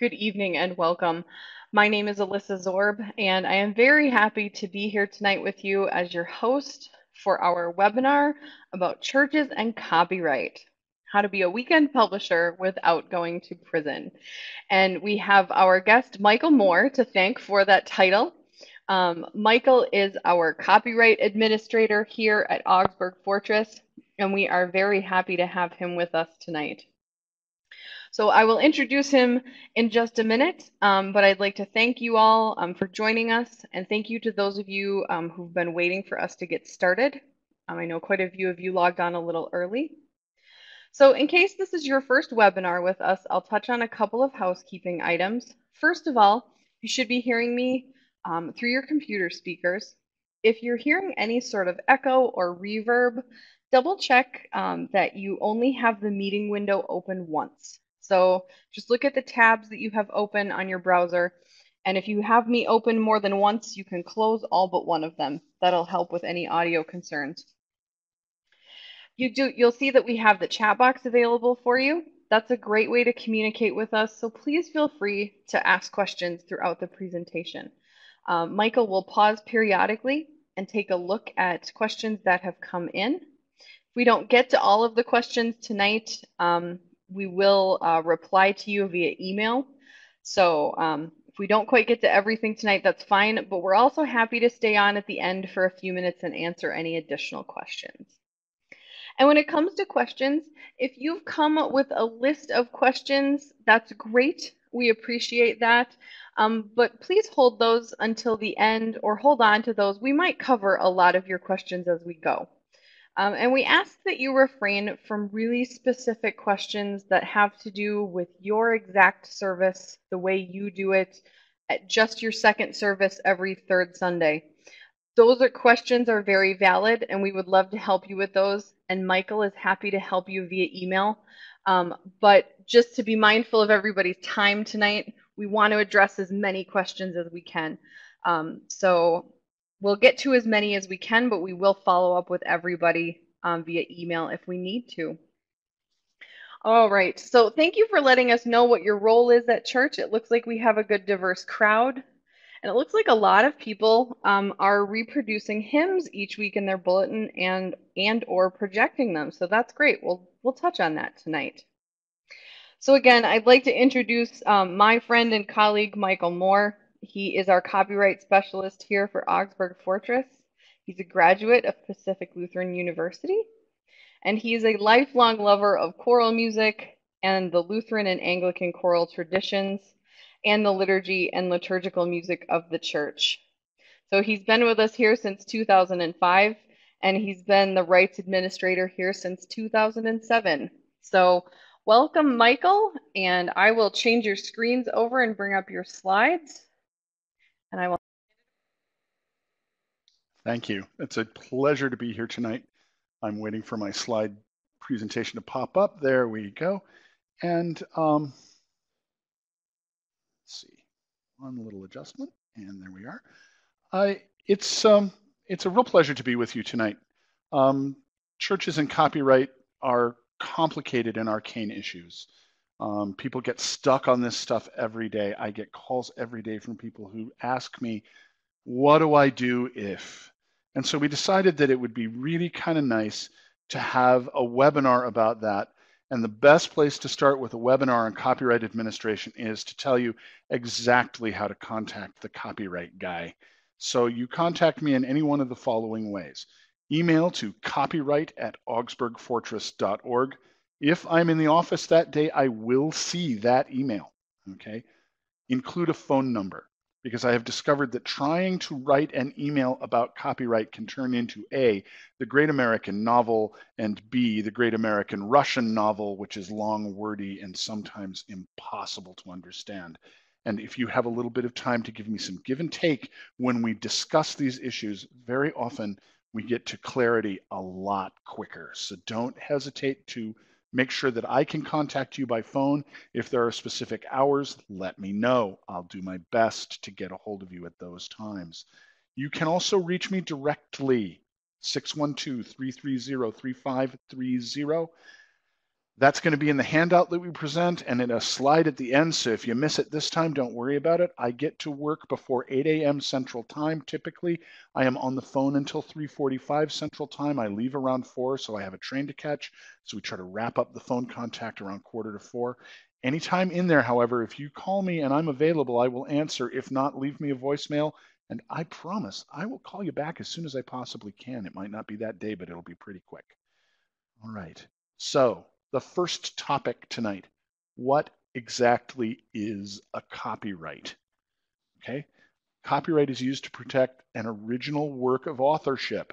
Good evening and welcome. My name is Alyssa Zorb, and I am very happy to be here tonight with you as your host for our webinar about churches and copyright, how to be a weekend publisher without going to prison. And we have our guest, Michael Moore, to thank for that title. Michael is our copyright administrator here at Augsburg Fortress, and we are very happy to have him with us tonight. So I will introduce him in just a minute, but I'd like to thank you all for joining us, and thank you to those of you who've been waiting for us to get started. I know quite a few of you logged on a little early. So in case this is your first webinar with us, I'll touch on a couple of housekeeping items. First of all, you should be hearing me through your computer speakers. If you're hearing any sort of echo or reverb, double check that you only have the meeting window open once. So just look at the tabs that you have open on your browser, and if you have me open more than once, you can close all but one of them. That'll help with any audio concerns. You'll see that we have the chat box available for you. That's a great way to communicate with us, so please feel free to ask questions throughout the presentation. Michael will pause periodically and take a look at questions that have come in. If we don't get to all of the questions tonight, we will reply to you via email. So if we don't quite get to everything tonight, that's fine, but we're also happy to stay on at the end for a few minutes and answer any additional questions. And when it comes to questions, if you've come up with a list of questions, that's great. We appreciate that. But please hold those until the end or hold on to those. We might cover a lot of your questions as we go. And we ask that you refrain from really specific questions that have to do with your exact service, the way you do it, at just your second service every third Sunday. Those questions are very valid, and we would love to help you with those. And Michael is happy to help you via email. But just to be mindful of everybody's time tonight, we want to address as many questions as we can. So we'll get to as many as we can, but we will follow up with everybody via email if we need to. All right, so thank you for letting us know what your role is at church. It looks like we have a good diverse crowd. And it looks like a lot of people are reproducing hymns each week in their bulletin and or projecting them. So that's great. We'll touch on that tonight. So again, I'd like to introduce my friend and colleague, Michael Moore. He is our copyright specialist here for Augsburg Fortress. He's a graduate of Pacific Lutheran University, and he's a lifelong lover of choral music and the Lutheran and Anglican choral traditions and the liturgy and liturgical music of the church. So he's been with us here since 2005, and he's been the rights administrator here since 2007. So welcome, Michael, and I will change your screens over and bring up your slides. And I will. Thank you. It's a pleasure to be here tonight. I'm waiting for my slide presentation to pop up. There we go. And let's see, one little adjustment, and there we are. It's a real pleasure to be with you tonight. Churches and copyright are complicated and arcane issues. People get stuck on this stuff every day. I get calls every day from people who ask me, what do I do if? And so we decided that it would be really kind of nice to have a webinar about that. And the best place to start with a webinar on copyright administration is to tell you exactly how to contact the copyright guy. So you contact me in any one of the following ways. Email to copyright@augsburgfortress.org. If I'm in the office that day, I will see that email, okay? Include a phone number, because I have discovered that trying to write an email about copyright can turn into A, the Great American Novel, and B, the Great American Russian Novel, which is long, wordy, and sometimes impossible to understand. And if you have a little bit of time to give me some give and take when we discuss these issues, very often we get to clarity a lot quicker. So don't hesitate to make sure that I can contact you by phone. If there are specific hours, let me know. I'll do my best to get a hold of you at those times. You can also reach me directly, 612-330-3530. That's going to be in the handout that we present and in a slide at the end. So if you miss it this time, don't worry about it. I get to work before 8 a.m. Central Time. Typically, I am on the phone until 3:45 Central Time. I leave around 4, so I have a train to catch. So we try to wrap up the phone contact around 3:45. Anytime in there, however, if you call me and I'm available, I will answer. If not, leave me a voicemail. And I promise I will call you back as soon as I possibly can. It might not be that day, but it'll be pretty quick. All right. So the first topic tonight, what exactly is a copyright? Okay. Copyright is used to protect an original work of authorship.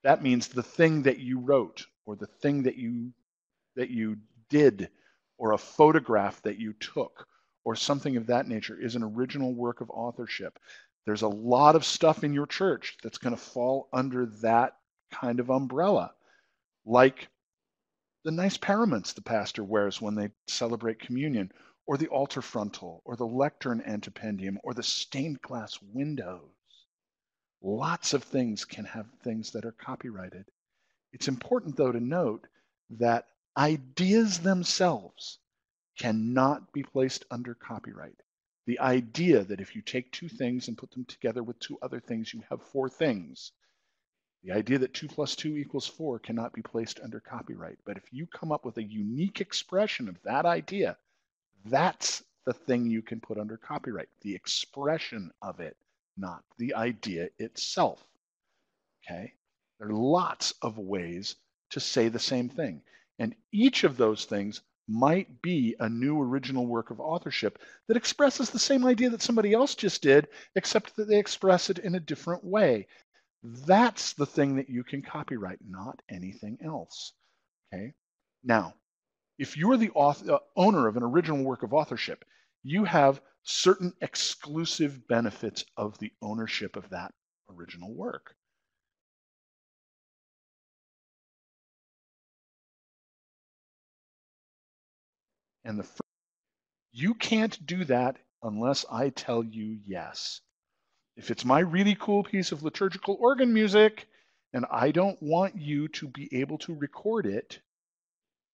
That means the thing that you wrote or the thing that you did or a photograph that you took or something of that nature is an original work of authorship. There's a lot of stuff in your church that's going to fall under that kind of umbrella, like the nice paraments the pastor wears when they celebrate communion, or the altar frontal, or the lectern antependium, or the stained glass windows. Lots of things can have things that are copyrighted. It's important, though, to note that ideas themselves cannot be placed under copyright. The idea that if you take two things and put them together with two other things, you have four things. The idea that 2 + 2 = 4 cannot be placed under copyright. But if you come up with a unique expression of that idea, that's the thing you can put under copyright. The expression of it, not the idea itself. Okay? There are lots of ways to say the same thing. And each of those things might be a new original work of authorship that expresses the same idea that somebody else just did, except that they express it in a different way. That's the thing that you can copyright, not anything else. Okay. Now, if you're the owner of an original work of authorship, you have certain exclusive benefits of the ownership of that original work. And you can't do that unless I tell you yes. If it's my really cool piece of liturgical organ music and I don't want you to be able to record it,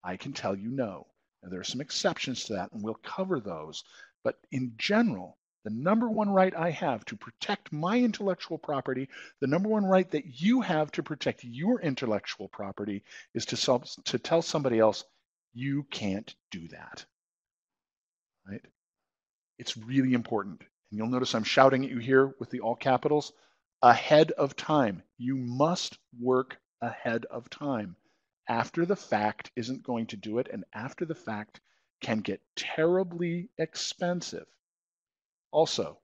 I can tell you no. Now, there are some exceptions to that, and we'll cover those. But in general, the number one right I have to protect my intellectual property, the number one right that you have to protect your intellectual property is to tell somebody else, you can't do that. Right? It's really important. And you'll notice I'm shouting at you here with the all capitals, ahead of time. You must work ahead of time. After the fact isn't going to do it, and after the fact can get terribly expensive. Also,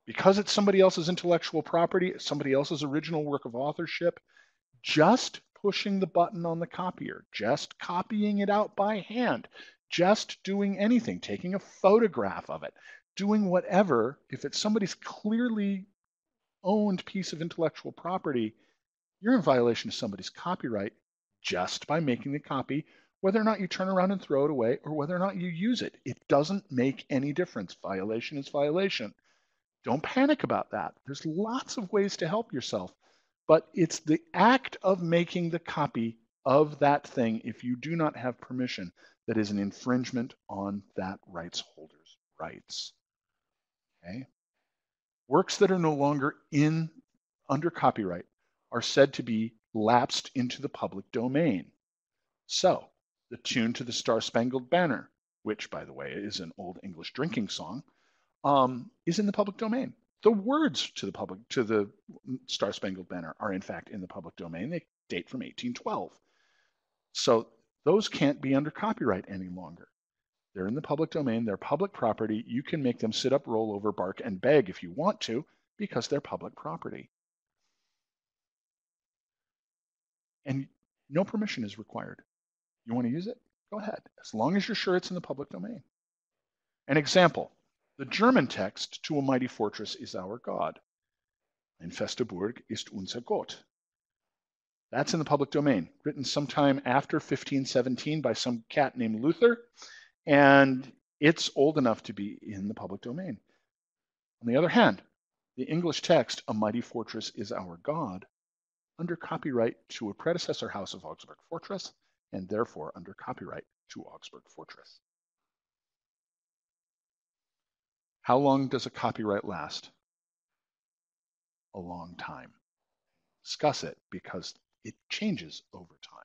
because it's somebody else's intellectual property, somebody else's original work of authorship, just pushing the button on the copier, just copying it out by hand, just doing anything, taking a photograph of it, doing whatever, if it's somebody's clearly owned piece of intellectual property, you're in violation of somebody's copyright just by making the copy, whether or not you turn around and throw it away or whether or not you use it. It doesn't make any difference. Violation is violation. Don't panic about that. There's lots of ways to help yourself, but it's the act of making the copy of that thing, if you do not have permission, that is an infringement on that rights holder's rights. Okay? Works that are no longer under copyright are said to be lapsed into the public domain. So, the tune to the Star-Spangled Banner, which, by the way, is an old English drinking song, is in the public domain. The words to the Star-Spangled Banner are in fact in the public domain. They date from 1812. So those can't be under copyright any longer. They're in the public domain. They're public property. You can make them sit up, roll over, bark, and beg if you want to, because they're public property. And no permission is required. You want to use it? Go ahead, as long as you're sure it's in the public domain. An example, the German text to A Mighty Fortress is Our God. Ein feste Burg ist unser Gott. That's in the public domain, written sometime after 1517 by some cat named Luther, and it's old enough to be in the public domain. On the other hand, the English text, A Mighty Fortress is Our God, under copyright to a predecessor house of Augsburg Fortress, and therefore under copyright, to Augsburg Fortress. How long does a copyright last? A long time. Discuss it because it changes over time.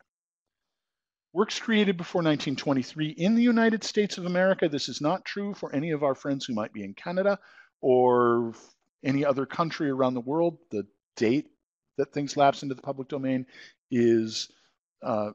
Works created before 1923 in the United States of America. This is not true for any of our friends who might be in Canada or any other country around the world. The date that things lapse into the public domain is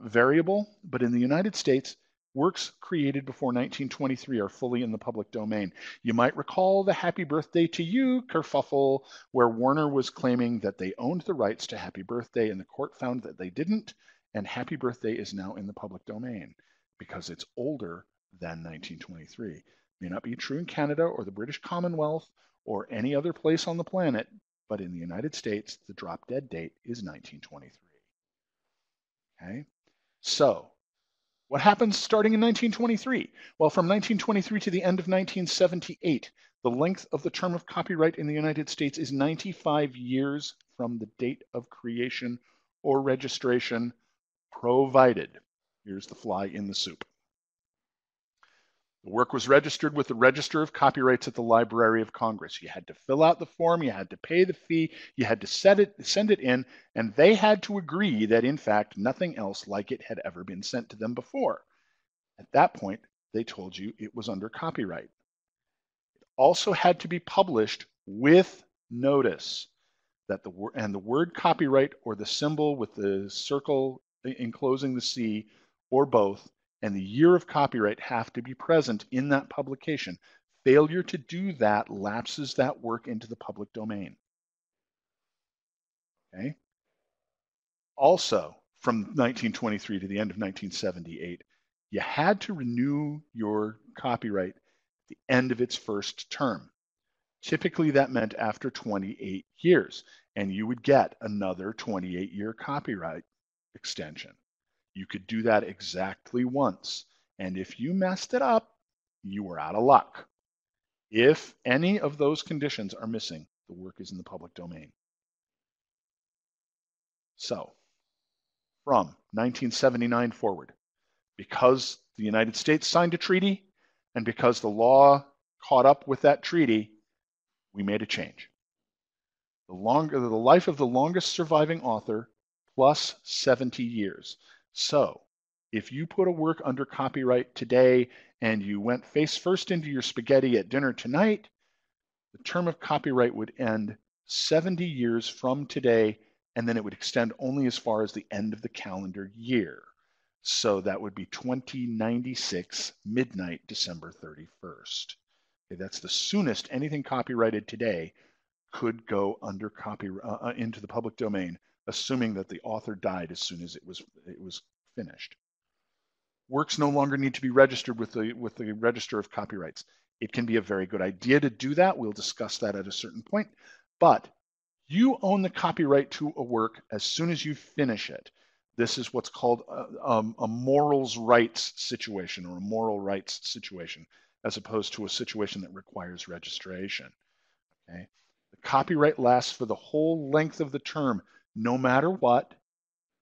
variable, but in the United States, works created before 1923 are fully in the public domain. You might recall the Happy Birthday to You kerfuffle, where Warner was claiming that they owned the rights to Happy Birthday, and the court found that they didn't, and Happy Birthday is now in the public domain because it's older than 1923. May not be true in Canada or the British Commonwealth or any other place on the planet, but in the United States, the drop dead date is 1923. Okay, so what happens starting in 1923? Well, from 1923 to the end of 1978, the length of the term of copyright in the United States is 95 years from the date of creation or registration, provided, here's the fly in the soup. The work was registered with the Register of Copyrights at the Library of Congress. You had to fill out the form, you had to pay the fee, you had to send it in, and they had to agree that, in fact, nothing else like it had ever been sent to them before. At that point, they told you it was under copyright. It also had to be published with notice that the word copyright or the symbol with the circle enclosing the C or both and the year of copyright have to be present in that publication. Failure to do that lapses that work into the public domain. Okay. Also, from 1923 to the end of 1978, you had to renew your copyright at the end of its first term. Typically, that meant after 28 years, and you would get another 28-year copyright extension. You could do that exactly once, and if you messed it up, you were out of luck. If any of those conditions are missing, the work is in the public domain. So, from 1979 forward, because the United States signed a treaty and because the law caught up with that treaty, we made a change. The life of the longest surviving author plus 70 years. So if you put a work under copyright today and you went face first into your spaghetti at dinner tonight, the term of copyright would end 70 years from today, and then it would extend only as far as the end of the calendar year. So that would be 2096 midnight, December 31st. Okay, that's the soonest anything copyrighted today could go under into the public domain, assuming that the author died as soon as it was finished. Works no longer need to be registered with the Register of Copyrights. It can be a very good idea to do that. We'll discuss that at a certain point. But you own the copyright to a work as soon as you finish it. This is what's called a morals rights situation or a moral rights situation, as opposed to a situation that requires registration. Okay? The copyright lasts for the whole length of the term, no matter what,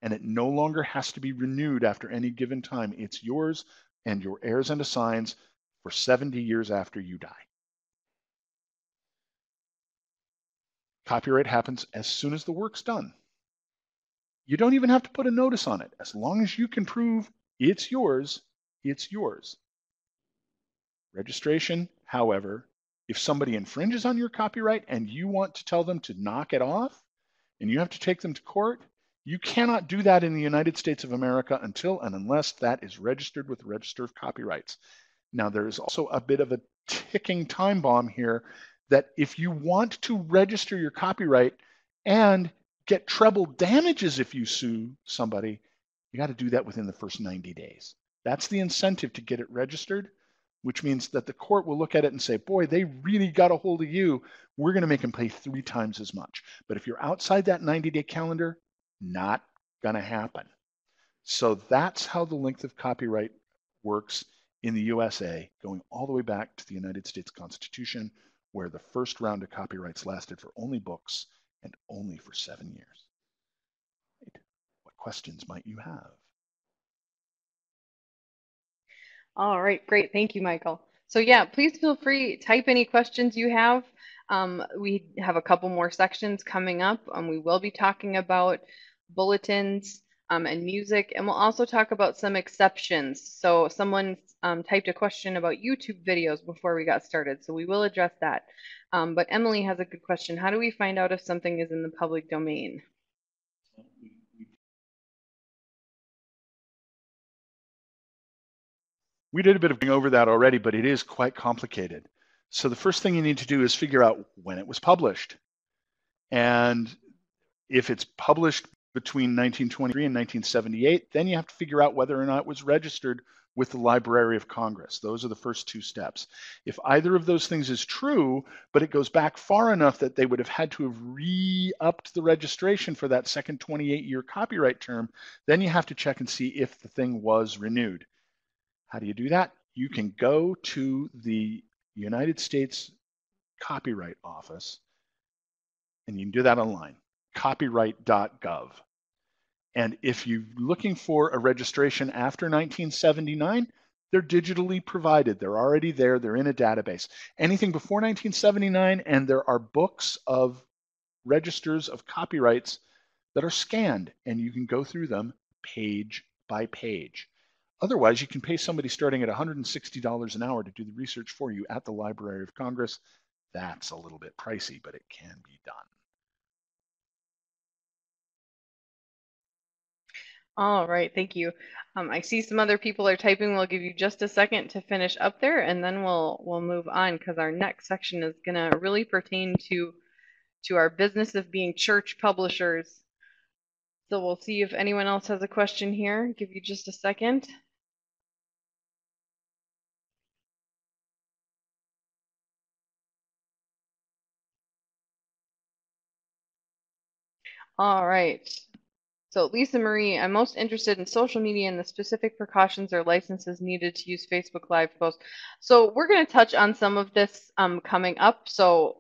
and it no longer has to be renewed after any given time. It's yours and your heirs and assigns for 70 years after you die. Copyright happens as soon as the work's done. You don't even have to put a notice on it. As long as you can prove it's yours, it's yours. Registration, however, if somebody infringes on your copyright and you want to tell them to knock it off and you have to take them to court, you cannot do that in the United States of America until and unless that is registered with the Register of Copyrights. Now, there is also a bit of a ticking time bomb here that if you want to register your copyright and get treble damages if you sue somebody, you got to do that within the first 90 days. That's the incentive to get it registered, which means that the court will look at it and say, boy, they really got a hold of you. We're going to make them pay 3 times as much. But if you're outside that 90-day calendar, not going to happen. So that's how the length of copyright works in the USA, going all the way back to the United States Constitution, where the first round of copyrights lasted for only books and only for 7 years. Right. What questions might you have? All right, great. Thank you, Michael. So yeah, please feel free, type any questions you have. We have a couple more sections coming up. We will be talking about bulletins and music, and we'll also talk about some exceptions. So someone typed a question about YouTube videos before we got started, so we will address that. But Emily has a good question. How do we find out if something is in the public domain? We did a bit of going over that already, but it is quite complicated. So the first thing you need to do is figure out when it was published. And if it's published between 1923 and 1978, then you have to figure out whether or not it was registered with the Library of Congress. Those are the first two steps. If either of those things is true, but it goes back far enough that they would have had to have re-upped the registration for that second 28-year copyright term, then you have to check and see if the thing was renewed. How do you do that? You can go to the United States Copyright Office, and you can do that online, copyright.gov. And if you're looking for a registration after 1979, they're digitally provided. They're already there. They're in a database. Anything before 1979, and there are books of registers of copyrights that are scanned, and you can go through them page by page. Otherwise, you can pay somebody starting at $160 an hour to do the research for you at the Library of Congress. That's a little bit pricey, but it can be done. All right, thank you. I see some other people are typing. We'll give you just a second to finish up there, and then we'll move on because our next section is gonna really pertain to our business of being church publishers. So we'll see if anyone else has a question here. Give you just a second. All right. So Lisa Marie, I'm most interested in social media and the specific precautions or licenses needed to use Facebook Live posts. So we're going to touch on some of this coming up. So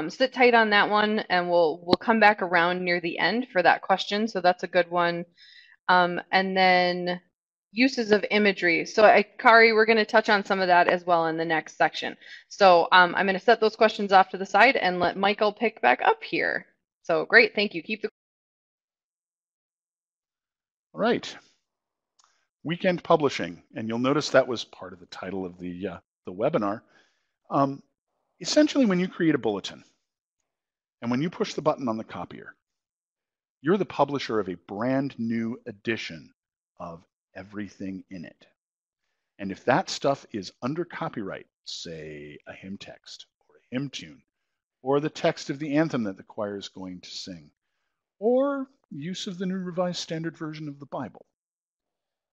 sit tight on that one, and we'll come back around near the end for that question. So that's a good one. And then uses of imagery. So Kari, we're going to touch on some of that as well in the next section. So I'm going to set those questions off to the side and let Michael pick back up here. So great, thank you. Keep the All right. Weekend publishing, and you'll notice that was part of the title of the webinar. Essentially, when you create a bulletin, and when you push the button on the copier, you're the publisher of a brand new edition of everything in it. And if that stuff is under copyright, say a hymn text or a hymn tune, or the text of the anthem that the choir is going to sing, or use of the New Revised Standard Version of the Bible,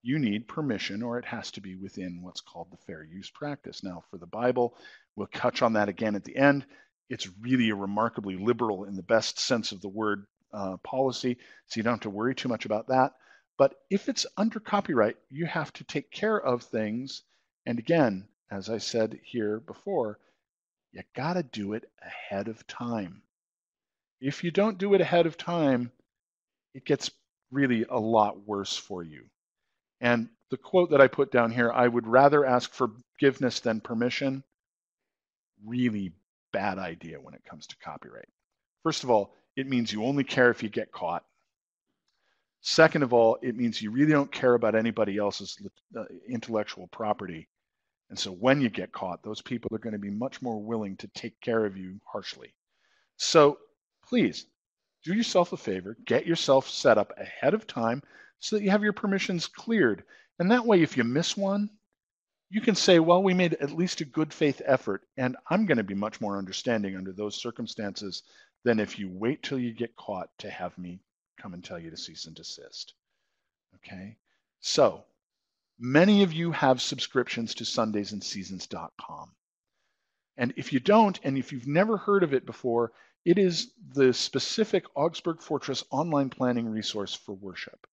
you need permission, or it has to be within what's called the fair use practice. Now, for the Bible, we'll touch on that again at the end. It's really a remarkably liberal, in the best sense of the word, policy, so you don't have to worry too much about that. But if it's under copyright, you have to take care of things. And again, as I said here before, you gotta do it ahead of time. If you don't do it ahead of time, it gets really a lot worse for you. And the quote that I put down here, I would rather ask forgiveness than permission, really bad idea when it comes to copyright. First of all, it means you only care if you get caught. Second of all, it means you really don't care about anybody else's intellectual property. And so when you get caught, those people are going to be much more willing to take care of you harshly. So please do yourself a favor, get yourself set up ahead of time so that you have your permissions cleared. And that way, if you miss one, you can say, well, we made at least a good faith effort, and I'm going to be much more understanding under those circumstances than if you wait till you get caught to have me come and tell you to cease and desist. Okay? So many of you have subscriptions to sundaysandseasons.com. And if you don't, and if you've never heard of it before, it is the specific Augsburg Fortress online planning resource for worship.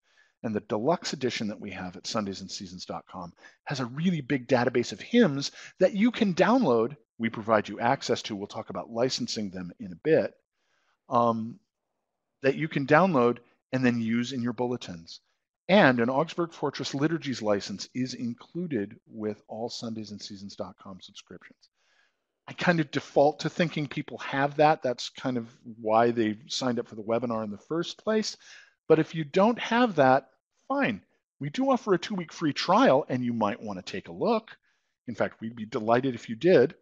And the deluxe edition that we have at sundaysandseasons.com has a really big database of hymns that you can download. We provide you access to. We'll talk about licensing them in a bit. That you can download and then use in your bulletins. And an Augsburg Fortress Liturgies license is included with all sundaysandseasons.com subscriptions. I kind of default to thinking people have that. That's kind of why they signed up for the webinar in the first place. But if you don't have that, fine. We do offer a 2-week free trial, and you might want to take a look. In fact, we'd be delighted if you did.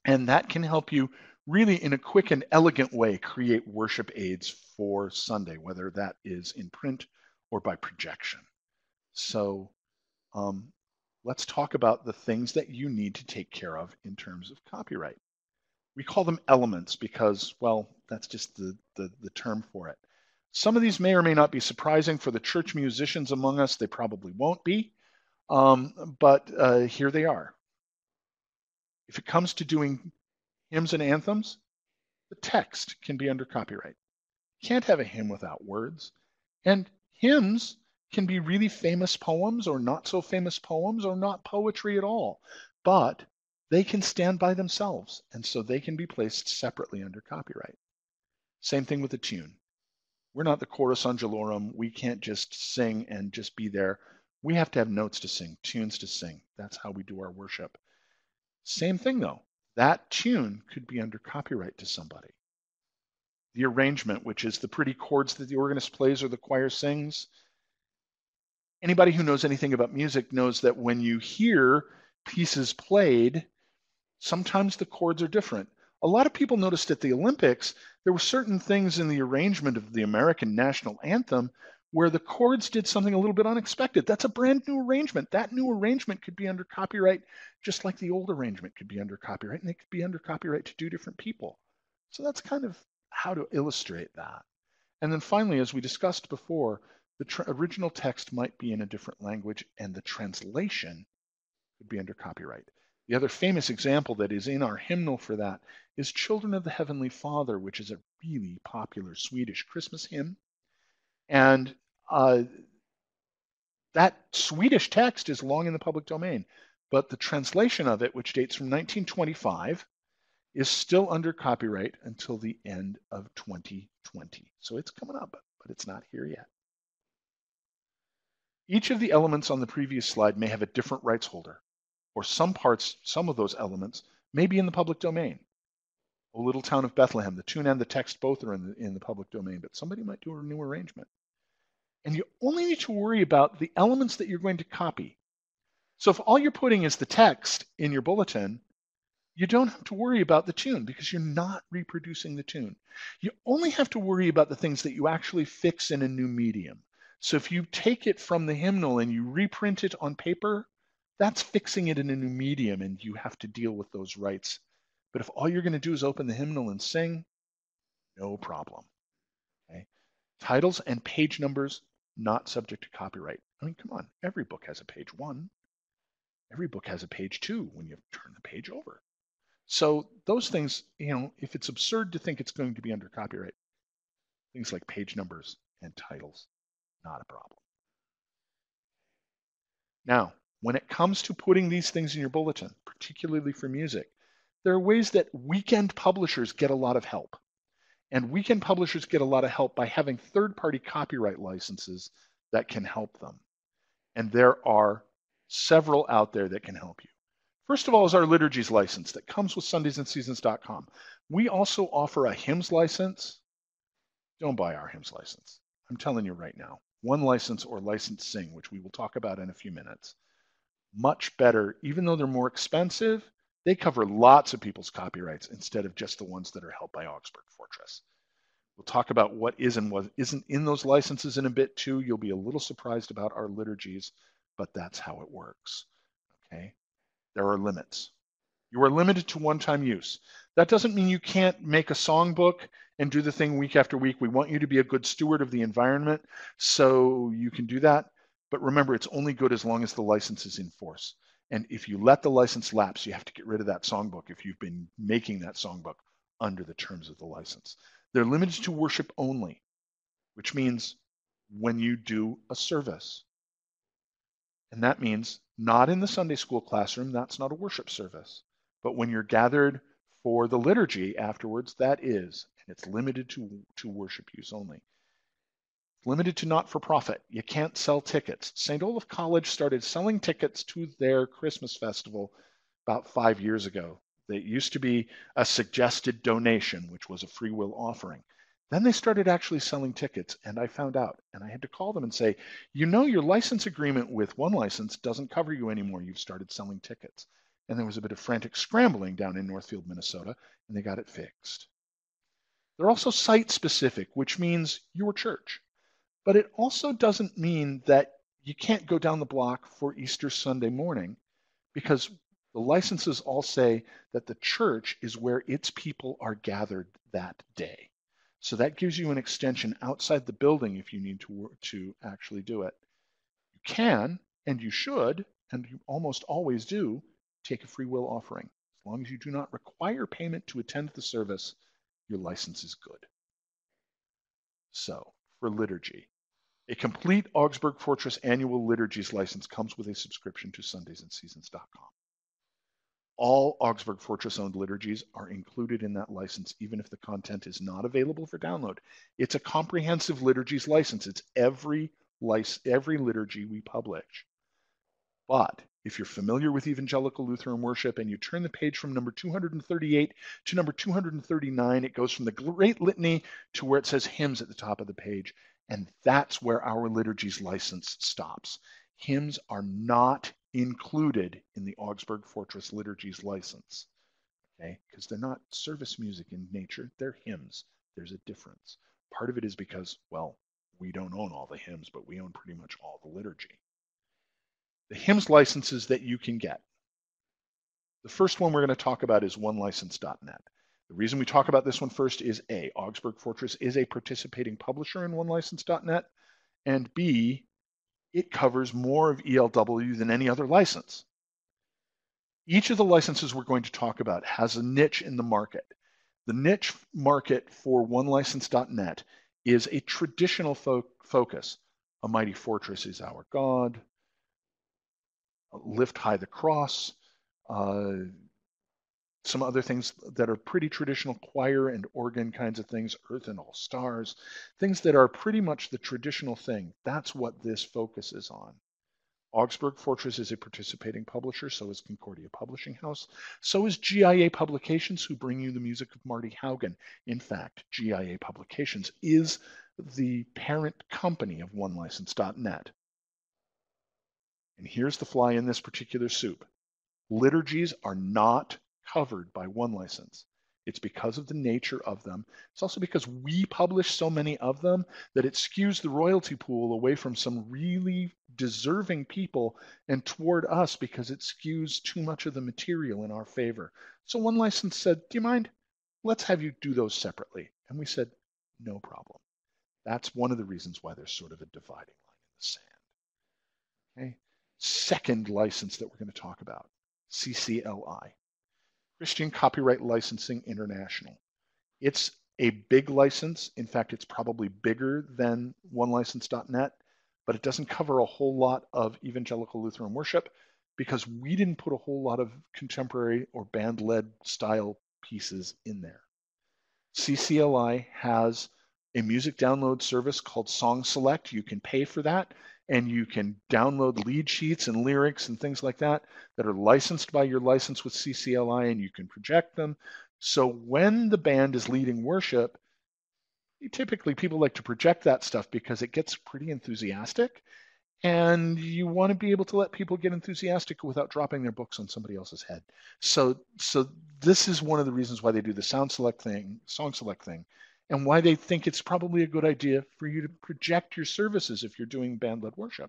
And that can help you really, in a quick and elegant way, create worship aids for Sunday, whether that is in print or by projection. So let's talk about the things that you need to take care of in terms of copyright. We call them elements because, well, that's just the term for it. Some of these may or may not be surprising for the church musicians among us. They probably won't be, but here they are. If it comes to doing hymns and anthems, the text can be under copyright. You can't have a hymn without words. And hymns can be really famous poems or not so famous poems or not poetry at all, but they can stand by themselves, and so they can be placed separately under copyright. Same thing with a tune. We're not the chorus angelorum. We can't just sing and just be there. We have to have notes to sing, tunes to sing. That's how we do our worship. Same thing though. That tune could be under copyright to somebody. The arrangement, which is the pretty chords that the organist plays or the choir sings. Anybody who knows anything about music knows that when you hear pieces played, sometimes the chords are different. A lot of people noticed at the Olympics, there were certain things in the arrangement of the American national anthem where the chords did something a little bit unexpected. That's a brand new arrangement. That new arrangement could be under copyright, just like the old arrangement could be under copyright, and it could be under copyright to 2 different people. So that's kind of how to illustrate that. And then finally, as we discussed before, the original text might be in a different language, and the translation could be under copyright. The other famous example that is in our hymnal for that is Children of the Heavenly Father, which is a really popular Swedish Christmas hymn. And that Swedish text is long in the public domain, but the translation of it, which dates from 1925, is still under copyright until the end of 2020. So it's coming up, but it's not here yet. Each of the elements on the previous slide may have a different rights holder, or some of those elements may be in the public domain. O Little Town of Bethlehem, the tune and the text both are in the public domain, but somebody might do a new arrangement. And you only need to worry about the elements that you're going to copy. So if all you're putting is the text in your bulletin, you don't have to worry about the tune because you're not reproducing the tune. You only have to worry about the things that you actually fix in a new medium. So if you take it from the hymnal and you reprint it on paper, that's fixing it in a new medium and you have to deal with those rights. But if all you're going to do is open the hymnal and sing, no problem. Okay? Titles and page numbers, not subject to copyright. I mean, come on, every book has a page 1. Every book has a page 2 when you turn the page over. So those things, if it's absurd to think it's going to be under copyright, things like page numbers and titles, not a problem. Now, when it comes to putting these things in your bulletin, particularly for music, there are ways that weekend publishers get a lot of help. And weekend publishers get a lot of help by having third-party copyright licenses that can help them. And there are several out there that can help you. First of all is our liturgies license that comes with sundaysandseasons.com. We also offer a hymns license. Don't buy our hymns license. I'm telling you right now. One license or license sing, which we will talk about in a few minutes. Much better, even though they're more expensive, they cover lots of people's copyrights instead of just the ones that are held by Augsburg Fortress. We'll talk about what is and what isn't in those licenses in a bit too. You'll be a little surprised about our liturgies, but that's how it works. Okay? There are limits. You are limited to one-time use. That doesn't mean you can't make a songbook and do the thing week after week. We want you to be a good steward of the environment, so you can do that. But remember, it's only good as long as the license is in force. And if you let the license lapse, you have to get rid of that songbook if you've been making that songbook under the terms of the license. They're limited to worship only, which means when you do a service. And that means not in the Sunday school classroom, that's not a worship service. But when you're gathered for the liturgy afterwards, that is, and it's limited to worship use only. limited to not-for-profit. You can't sell tickets. St. Olaf College started selling tickets to their Christmas festival about 5 years ago. It used to be a suggested donation, which was a free will offering. Then they started actually selling tickets, and I found out, and I had to call them and say, you know, your license agreement with One License doesn't cover you anymore. You've started selling tickets. And there was a bit of frantic scrambling down in Northfield, Minnesota, and they got it fixed. They're also site specific, which means your church. But it also doesn't mean that you can't go down the block for Easter Sunday morning, because the licenses all say that the church is where its people are gathered that day. So that gives you an extension outside the building if you need to actually do it. You can, and you should, and you almost always do, take a free will offering. As long as you do not require payment to attend the service, your license is good. So, for liturgy, a complete Augsburg Fortress annual liturgies license comes with a subscription to sundaysandseasons.com. All Augsburg Fortress-owned liturgies are included in that license, even if the content is not available for download. It's a comprehensive liturgies license. It's every liturgy we publish. But if you're familiar with Evangelical Lutheran worship and you turn the page from number 238 to number 239, it goes from the Great Litany to where it says hymns at the top of the page. And that's where our liturgies license stops. Hymns are not included in the Augsburg Fortress liturgies license, okay? Because they're not service music in nature, they're hymns. There's a difference. Part of it is because, well, we don't own all the hymns, but we own pretty much all the liturgy. The hymns licenses that you can get. The first one we're going to talk about is onelicense.net. The reason we talk about this one first is A, Augsburg Fortress is a participating publisher in onelicense.net, and B, it covers more of ELW than any other license. Each of the licenses we're going to talk about has a niche in the market. The niche market for onelicense.net is a traditional focus. A mighty fortress is our God. Lift high the cross. Some other things that are pretty traditional, choir and organ kinds of things, Earth and All Stars, things that are pretty much the traditional thing. That's what this focuses on. Augsburg Fortress is a participating publisher, so is Concordia Publishing House. So is GIA Publications, who bring you the music of Marty Haugen. In fact, GIA Publications is the parent company of onelicense.net. And here's the fly in this particular soup. Liturgies are not covered by One License. It's because of the nature of them. It's also because we publish so many of them that it skews the royalty pool away from some really deserving people and toward us because it skews too much of the material in our favor. So One License said, do you mind? Let's have you do those separately. And we said, no problem. That's one of the reasons why there's sort of a dividing line in the sand. Okay. Second license that we're going to talk about, CCLI. Christian Copyright Licensing International. It's a big license. In fact, it's probably bigger than onelicense.net, but it doesn't cover a whole lot of evangelical Lutheran worship because we didn't put a whole lot of contemporary or band-led style pieces in there. CCLI has a music download service called Song Select. You can pay for that, and you can download lead sheets and lyrics and things like that that are licensed by your license with CCLI, and you can project them. So when the band is leading worship, typically people like to project that stuff because it gets pretty enthusiastic, and you want to be able to let people get enthusiastic without dropping their books on somebody else's head. So this is one of the reasons why they do the Song Select thing, and why they think it's probably a good idea for you to project your services if you're doing band-led worship.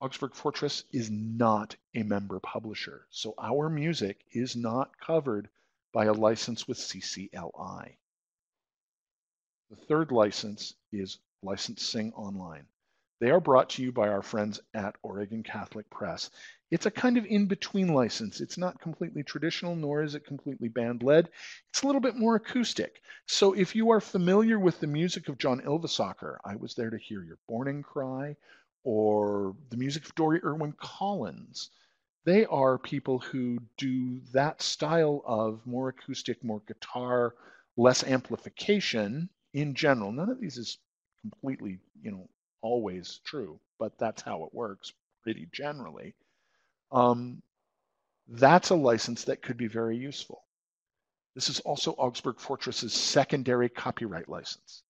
Augsburg Fortress is not a member publisher, so our music is not covered by a license with CCLI. The third license is Licensing Online. They are brought to you by our friends at Oregon Catholic Press. It's a kind of in-between license. It's not completely traditional, nor is it completely band-led. It's a little bit more acoustic. So if you are familiar with the music of John Ylvisaker, I Was There to Hear Your Morning Cry, or the music of Dory Irwin Collins, they are people who do that style of more acoustic, more guitar, less amplification in general. None of these is completely, always true, but that's how it works pretty generally. That's a license that could be very useful. This is also Augsburg Fortress's secondary copyright license.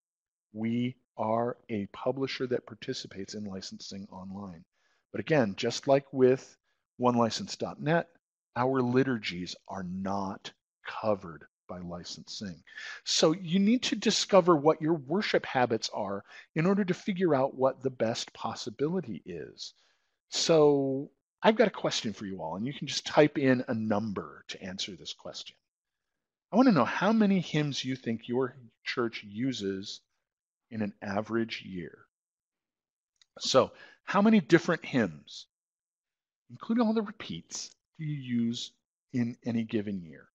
We are a publisher that participates in licensing online. But again, just like with onelicense.net, our liturgies are not covered by licensing. So you need to discover what your worship habits are in order to figure out what the best possibility is. So I've got a question for you all, and you can just type in a number to answer this question. I want to know how many hymns you think your church uses in an average year. So, how many different hymns, including all the repeats, do you use in any given year?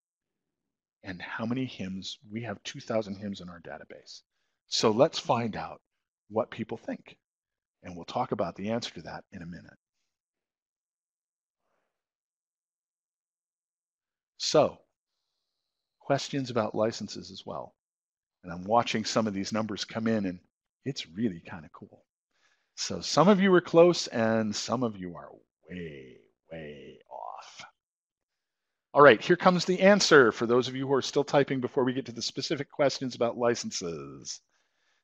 And how many hymns? We have 2,000 hymns in our database. So let's find out what people think. And we'll talk about the answer to that in a minute. So, questions about licenses as well. And I'm watching some of these numbers come in, and it's really kind of cool. So some of you are close, and some of you are way, way off. All right, here comes the answer for those of you who are still typing before we get to the specific questions about licenses.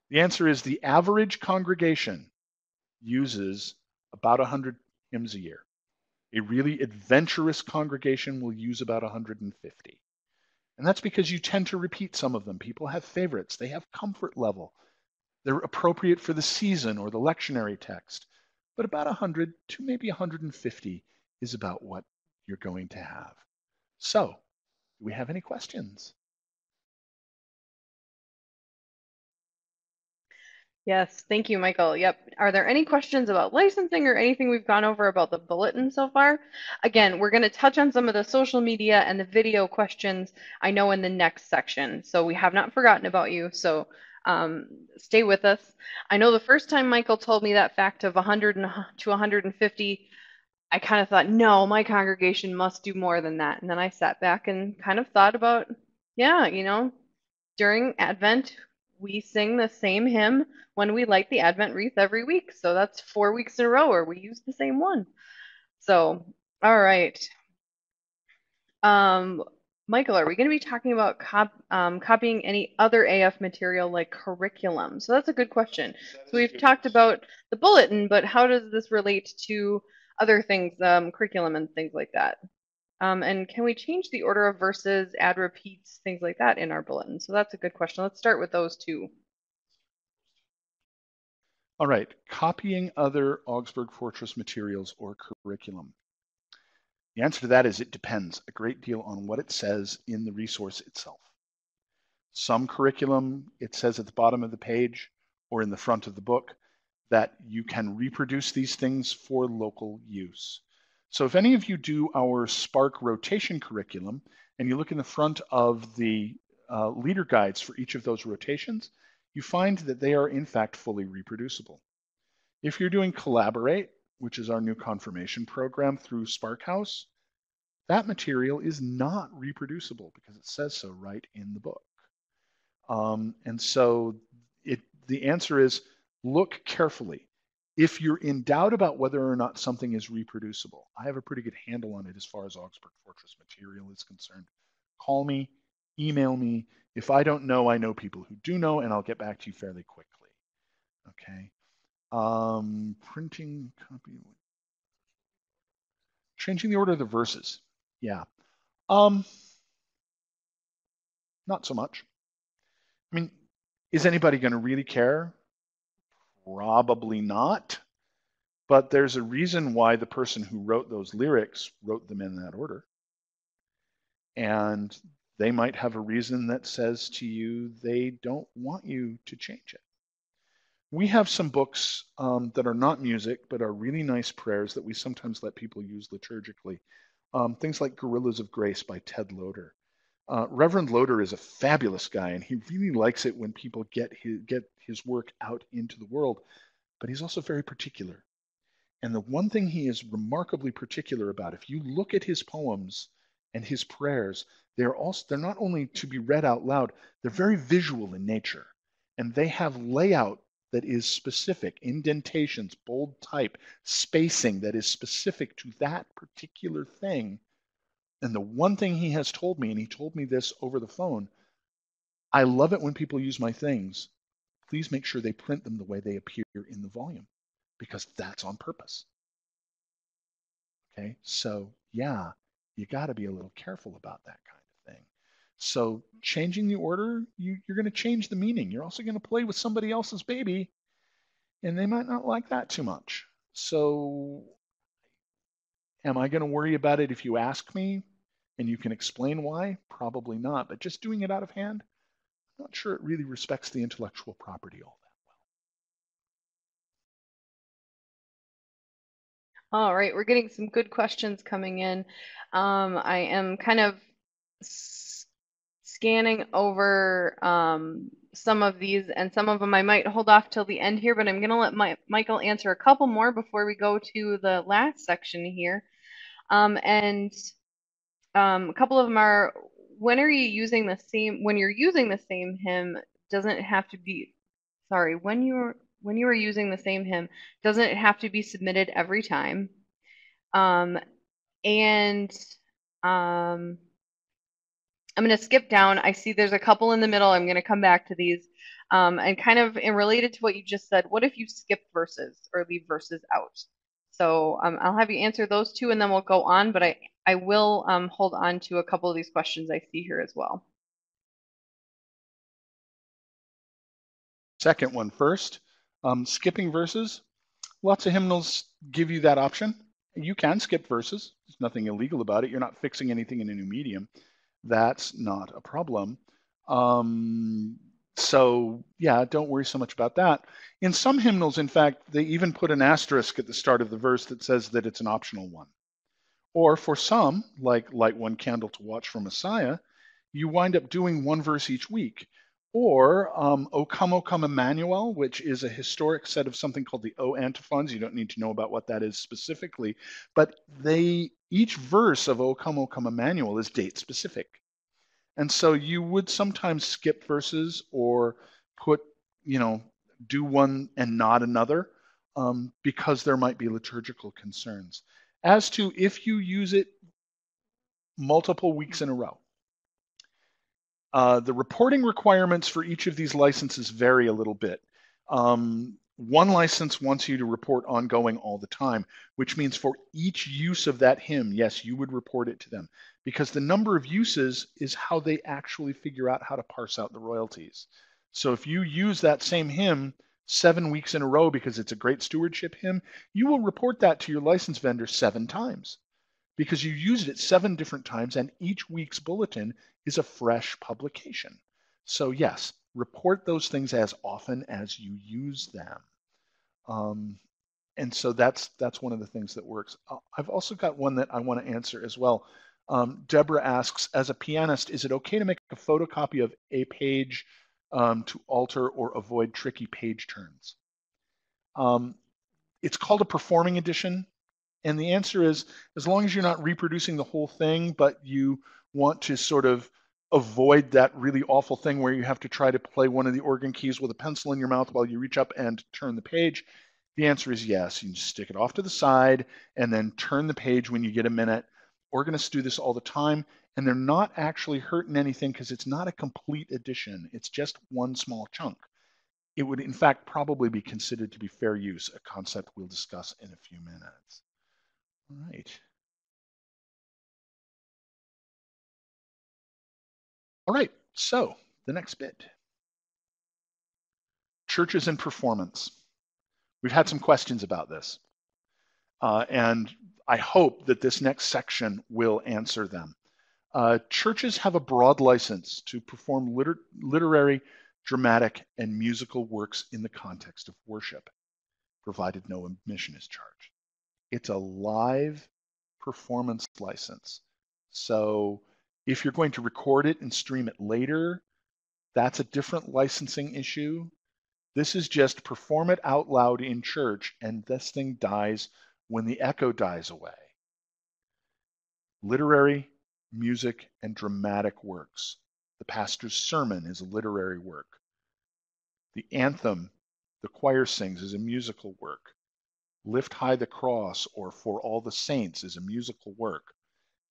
The answer is the average congregation uses about 100 hymns a year. A really adventurous congregation will use about 150. And that's because you tend to repeat some of them. People have favorites. They have comfort level. They're appropriate for the season or the lectionary text. But about 100 to maybe 150 is about what you're going to have. So, do we have any questions? Yes, thank you, Michael. Yep. Are there any questions about licensing or anything we've gone over about the bulletin so far? Again, we're going to touch on some of the social media and the video questions, I know, in the next section. So we have not forgotten about you. So stay with us. I know the first time Michael told me that fact of 100 to 150, I kind of thought, no, my congregation must do more than that. And then I sat back and kind of thought about, yeah, during Advent, we sing the same hymn when we light the Advent wreath every week. So that's 4 weeks in a row where we use the same one. So, all right. Michael, are we going to be talking about copying any other AF material like curriculum? So that's a good question. So we've talked about the bulletin, but how does this relate to other things, curriculum and things like that? And can we change the order of verses, add repeats, things like that in our bulletin? So that's a good question. Let's start with those two. All right, copying other Augsburg Fortress materials or curriculum. The answer to that is it depends a great deal on what it says in the resource itself. Some curriculum, it says at the bottom of the page or in the front of the book that you can reproduce these things for local use. So if any of you do our Spark rotation curriculum and you look in the front of the leader guides for each of those rotations, you find that they are in fact fully reproducible. If you're doing Collaborate, which is our new confirmation program through SparkHouse, that material is not reproducible because it says so right in the book. And so the answer is look carefully. If you're in doubt about whether or not something is reproducible, I have a pretty good handle on it as far as Augsburg Fortress material is concerned. Call me, email me. If I don't know, I know people who do know, and I'll get back to you fairly quickly. Okay. Printing copy. Changing the order of the verses. Yeah. Not so much. I mean, is anybody going to really care? Probably not. But there's a reason why the person who wrote those lyrics wrote them in that order. And they might have a reason that says to you they don't want you to change it. We have some books that are not music, but are really nice prayers that we sometimes let people use liturgically. Things like Guerrillas of Grace by Ted Loder. Reverend Loder is a fabulous guy, and he really likes it when people get his work out into the world, but he's also very particular. And the one thing he is remarkably particular about, if you look at his poems and his prayers, they're not only to be read out loud, they're very visual in nature, and they have layout that is specific, indentations, bold type, spacing that is specific to that particular thing. And the one thing he has told me, and he told me this over the phone, I love it when people use my things. Please make sure they print them the way they appear in the volume, because that's on purpose. Okay, so yeah, you got to be a little careful about that kind of thing. So changing the order, you're going to change the meaning. You're also going to play with somebody else's baby, and they might not like that too much. So am I going to worry about it if you ask me and you can explain why? Probably not. But just doing it out of hand, I'm not sure it really respects the intellectual property all that. All right, we're getting some good questions coming in. I am kind of scanning over some of these, and some of them I might hold off till the end here, but I'm going to let Michael answer a couple more before we go to the last section here. And a couple of them are, when you're using the same hymn, doesn't it have to be, sorry, when you are using the same hymn, doesn't it have to be submitted every time? And I'm going to skip down. I see there's a couple in the middle. I'm going to come back to these. And kind of related to what you just said, what if you skip verses or leave verses out? So I'll have you answer those two, and then we'll go on, but I will hold on to a couple of these questions I see here as well. Second one first, skipping verses. Lots of hymnals give you that option. You can skip verses. There's nothing illegal about it. You're not fixing anything in a new medium. That's not a problem. So yeah, don't worry so much about that. In some hymnals, in fact, they even put an asterisk at the start of the verse that says that it's an optional one. Or for some, like Light One Candle to Watch for Messiah, you wind up doing one verse each week. Or O Come Emmanuel, which is a historic set of something called the O antiphons. You don't need to know about what that is specifically, but each verse of O Come Emmanuel is date specific. And so you would sometimes skip verses or put, do one and not another, because there might be liturgical concerns. As to if you use it multiple weeks in a row, the reporting requirements for each of these licenses vary a little bit. One license wants you to report ongoing all the time, which means for each use of that hymn, yes, you would report it to them, because the number of uses is how they actually figure out how to parse out the royalties. So if you use that same hymn 7 weeks in a row because it's a great stewardship hymn, you will report that to your license vendor 7 times, because you used it 7 different times, and each week's bulletin is a fresh publication. So yes, report those things as often as you use them. And so that's one of the things that works. I've also got one that I want to answer as well. Deborah asks, as a pianist, is it okay to make a photocopy of a page to alter or avoid tricky page turns? It's called a performing edition. And the answer is, as long as you're not reproducing the whole thing, but you want to sort of avoid that really awful thing where you have to try to play one of the organ keys with a pencil in your mouth while you reach up and turn the page, the answer is yes. You can just stick it off to the side and then turn the page when you get a minute. Organists do this all the time, and they're not actually hurting anything because it's not a complete edition. It's just one small chunk. It would, in fact, probably be considered to be fair use, a concept we'll discuss in a few minutes. All right. All right, so the next bit. Churches and performance. We've had some questions about this, and I hope that this next section will answer them. Churches have a broad license to perform literary, dramatic, and musical works in the context of worship, provided no admission is charged. It's a live performance license. So if you're going to record it and stream it later, that's a different licensing issue. This is just perform it out loud in church, and this thing dies when the echo dies away. Literary, music, and dramatic works. The pastor's sermon is a literary work. The anthem the choir sings is a musical work. Lift High the Cross or For All the Saints is a musical work.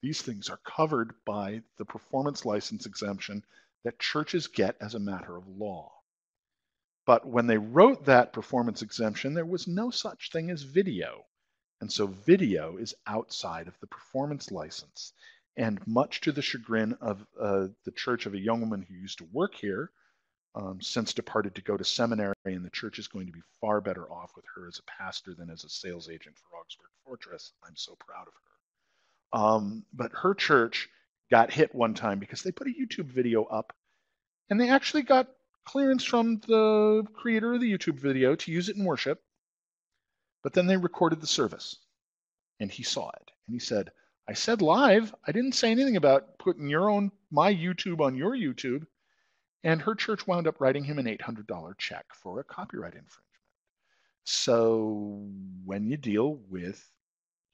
These things are covered by the performance license exemption that churches get as a matter of law. But when they wrote that performance exemption, there was no such thing as video. And so video is outside of the performance license. And much to the chagrin of the church of a young woman who used to work here, since departed to go to seminary, and the church is going to be far better off with her as a pastor than as a sales agent for Augsburg Fortress. I'm so proud of her. But her church got hit one time because they put a YouTube video up, and they actually got clearance from the creator of the YouTube video to use it in worship. But then they recorded the service, and he saw it, and he said, I said live. I didn't say anything about putting my YouTube on your YouTube. And her church wound up writing him an $800 check for a copyright infringement. So when you deal with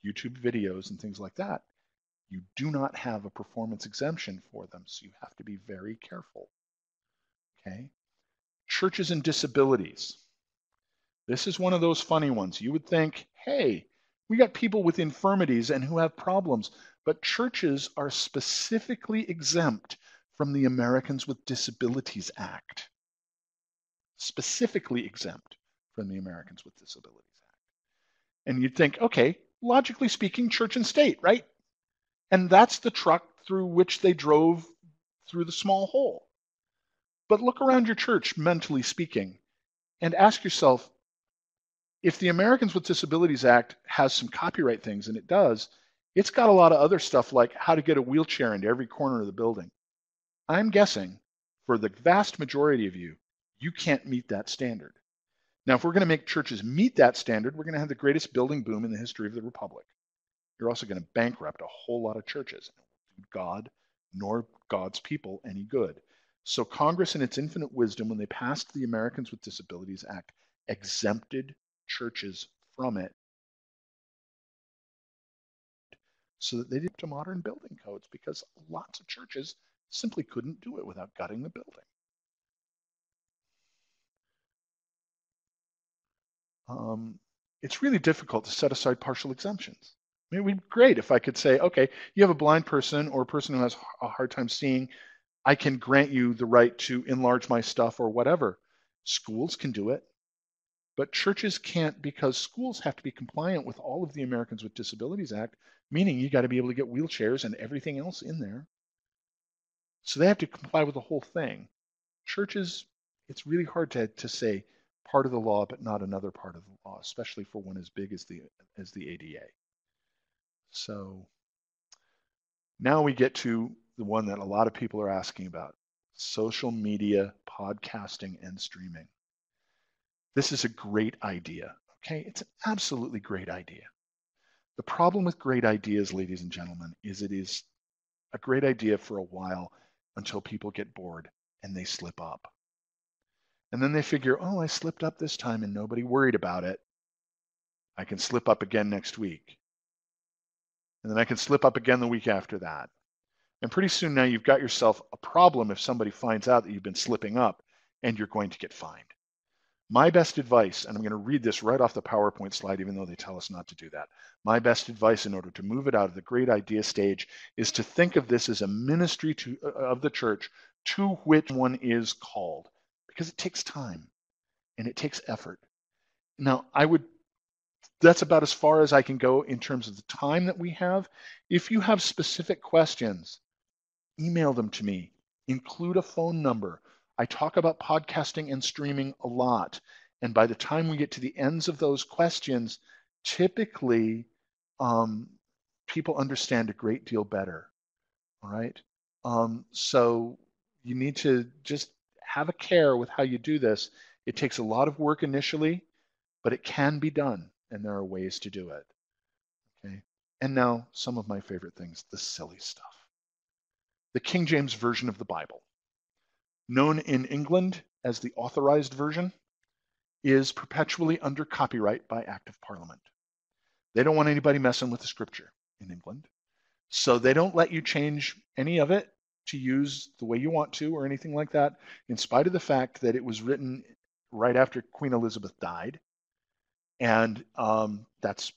YouTube videos and things like that, you do not have a performance exemption for them, so you have to be very careful. Okay? Churches and disabilities. This is one of those funny ones. You would think, hey, we got people with infirmities and who have problems, but churches are specifically exempt from the Americans with Disabilities Act. Specifically exempt from the Americans with Disabilities Act. And you'd think, okay, logically speaking, church and state, right? And that's the truck through which they drove through the small hole. But look around your church, mentally speaking, and ask yourself, if the Americans with Disabilities Act has some copyright things, and it does, it's got a lot of other stuff like how to get a wheelchair into every corner of the building. I'm guessing for the vast majority of you, you can't meet that standard. Now, if we're going to make churches meet that standard, we're going to have the greatest building boom in the history of the Republic. You're also going to bankrupt a whole lot of churches. Neither God nor God's people any good. So Congress, in its infinite wisdom, when they passed the Americans with Disabilities Act, exempted churches from it so that they did to modern building codes, because lots of churches simply couldn't do it without gutting the building. It's really difficult to set aside partial exemptions. I mean, it would be great if I could say, okay, you have a blind person or a person who has a hard time seeing, I can grant you the right to enlarge my stuff or whatever. Schools can do it, but churches can't, because schools have to be compliant with all of the Americans with Disabilities Act, meaning you got to be able to get wheelchairs and everything else in there. So they have to comply with the whole thing. Churches, it's really hard to say part of the law but not another part of the law, especially for one as big as the ADA. So now we get to the one that a lot of people are asking about: social media, podcasting, and streaming. This is a great idea. Okay, it's an absolutely great idea. The problem with great ideas, ladies and gentlemen, is it is a great idea for a while until people get bored and they slip up. And then they figure, oh, I slipped up this time and nobody worried about it. I can slip up again next week. And then I can slip up again the week after that. And pretty soon now you've got yourself a problem if somebody finds out that you've been slipping up, and you're going to get fined. My best advice, and I'm going to read this right off the PowerPoint slide, even though they tell us not to do that. My best advice in order to move it out of the great idea stage is to think of this as a ministry of the church to which one is called, because it takes time and it takes effort. Now, that's about as far as I can go in terms of the time that we have. If you have specific questions, email them to me. Include a phone number. I talk about podcasting and streaming a lot. And by the time we get to the ends of those questions, typically people understand a great deal better. All right. So you need to just have a care with how you do this. It takes a lot of work initially, but it can be done, and there are ways to do it. Okay. And now some of my favorite things, the silly stuff. The King James Version of the Bible, known in England as the Authorized Version, is perpetually under copyright by Act of Parliament. They don't want anybody messing with the scripture in England, so they don't let you change any of it to use the way you want to or anything like that, in spite of the fact that it was written right after Queen Elizabeth died, and that's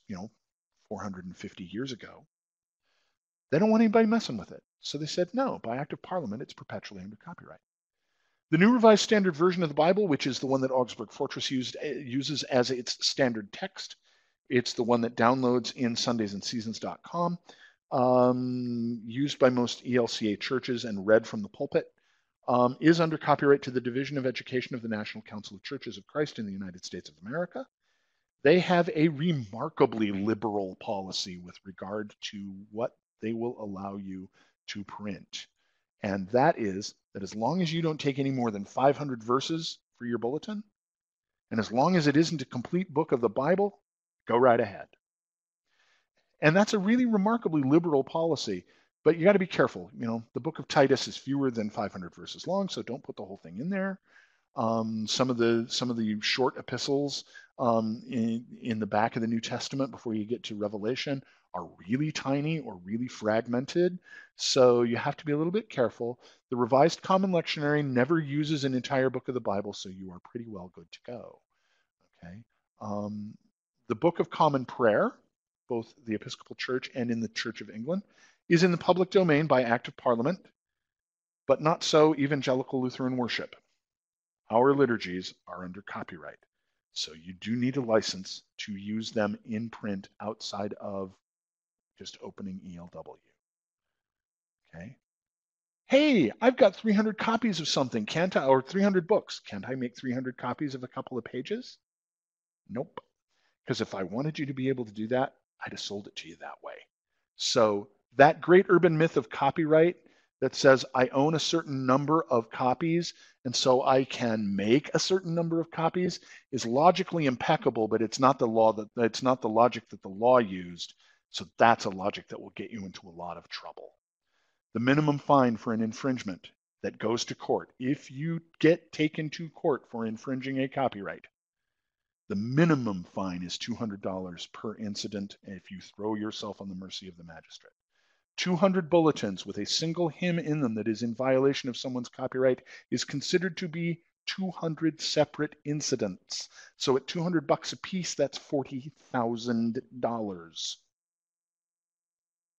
450 years ago. They don't want anybody messing with it, so they said no. By Act of Parliament, it's perpetually under copyright. The New Revised Standard Version of the Bible, which is the one that Augsburg Fortress uses as its standard text, it's the one that downloads in sundaysandseasons.com, used by most ELCA churches and read from the pulpit, is under copyright to the Division of Education of the National Council of Churches of Christ in the United States of America. They have a remarkably liberal policy with regard to what they will allow you to print. And that is that as long as you don't take any more than 500 verses for your bulletin, and as long as it isn't a complete book of the Bible, go right ahead. And that's a really remarkably liberal policy, but you got to be careful. The book of Titus is fewer than 500 verses long, so don't put the whole thing in there. Some of the short epistles in the back of the New Testament before you get to Revelation are really tiny or really fragmented, so you have to be a little bit careful. The Revised Common Lectionary never uses an entire book of the Bible, so you are pretty well good to go. Okay. The Book of Common Prayer, both the Episcopal Church and in the Church of England, is in the public domain by Act of Parliament, but not so Evangelical Lutheran worship. Our liturgies are under copyright, so you do need a license to use them in print outside of just opening ELW. Okay. Hey, I've got 300 copies of something, can't I? Or 300 books. Can't I make 300 copies of a couple of pages? Nope. Because if I wanted you to be able to do that, I'd have sold it to you that way. So that great urban myth of copyright that says I own a certain number of copies and so I can make a certain number of copies is logically impeccable, but it's not the logic that the law used. So that's a logic that will get you into a lot of trouble. The minimum fine for an infringement that goes to court, if you get taken to court for infringing a copyright, the minimum fine is $200 per incident if you throw yourself on the mercy of the magistrate. 200 bulletins with a single hymn in them that is in violation of someone's copyright is considered to be 200 separate incidents. So at $200 a piece, that's $40,000.